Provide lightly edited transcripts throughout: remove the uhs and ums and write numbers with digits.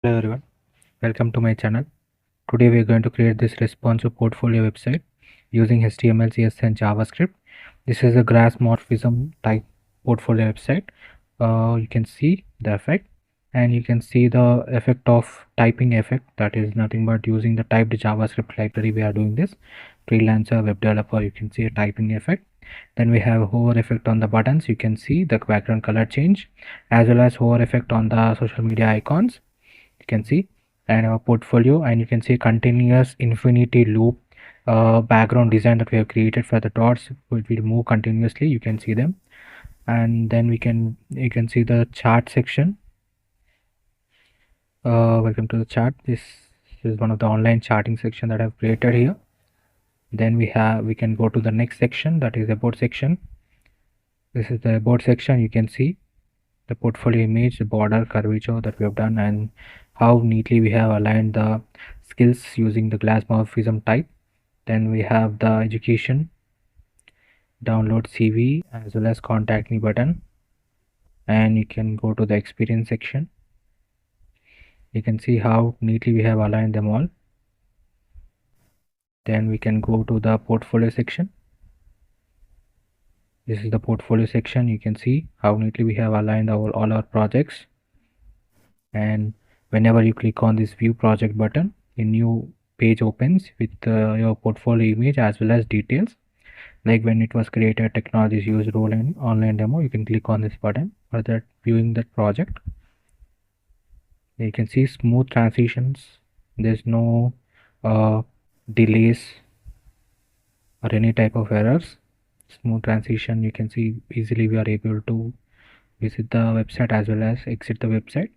Hello everyone, welcome to my channel. Today we are going to create this responsive portfolio website using HTML, CSS and JavaScript. This is a grass morphism type portfolio website. You can see the effect, and you can see the effect of typing effect, that is nothing but using the typed JavaScript library. We are doing this freelancer web developer. You can see a typing effect. Then we have hover effect on the buttons. You can see the background color change, as well as hover effect on the social media icons. You can see, and our portfolio, and you can see continuous infinity loop background design that we have created for the dots. It will move continuously, you can see them. And then you can see the chart section. Welcome to the chart. This is one of the online charting section that I've created here. Then we can go to the next section, that is about section. This is the about section. You can see the portfolio image, the border curvature that we have done, and how neatly we have aligned the skills using the glass morphism type. Then we have the education, download CV, as well as contact me button. And you can go to the experience section. You can see how neatly we have aligned them all. Then we can go to the portfolio section. This is the portfolio section. You can see how neatly we have aligned all our projects. And whenever you click on this view project button, a new page opens with your portfolio image as well as details, like when it was created, technologies used, role, and online demo. You can click on this button for that viewing that project. You can see smooth transitions. There's no delays or any type of errors. Smooth transition. You can see easily we are able to visit the website as well as exit the website.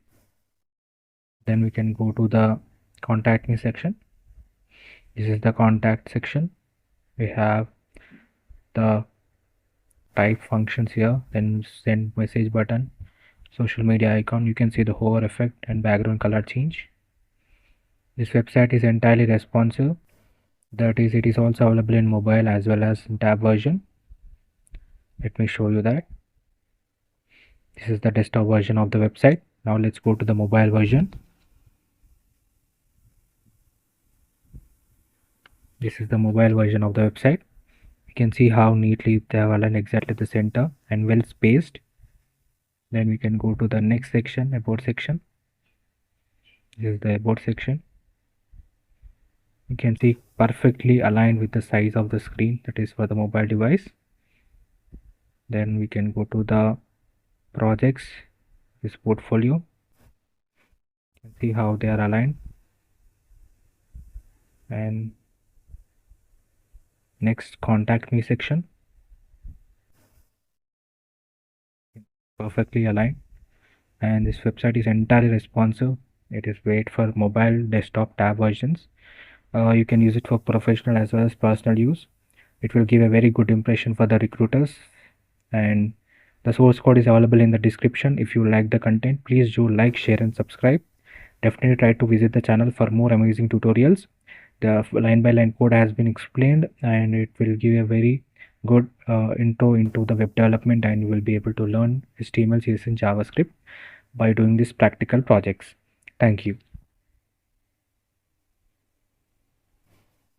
Then we can go to the contact me section. This is the contact section. We have the type functions here, then send message button, social media icon. You can see the hover effect and background color change. This website is entirely responsive, that is, it is also available in mobile as well as in tab version. Let me show you that. This is the desktop version of the website. Now let's go to the mobile version. This is the mobile version of the website. You can see how neatly they have aligned exactly the center and well spaced. Then we can go to the next section, about section. This is the about section. You can see perfectly aligned with the size of the screen, that is for the mobile device. Then we can go to the projects, this portfolio. You can see how they are aligned. And next, contact me section. Perfectly aligned. And this website is entirely responsive. It is great for mobile, desktop, tab versions. You can use it for professional as well as personal use. It will give a very good impression for the recruiters. And the source code is available in the description. If you like the content, please do like, share and subscribe. Definitely try to visit the channel for more amazing tutorials. The line by line code has been explained, and it will give a very good intro into the web development, and you will be able to learn HTML, CSS and JavaScript by doing these practical projects. Thank you.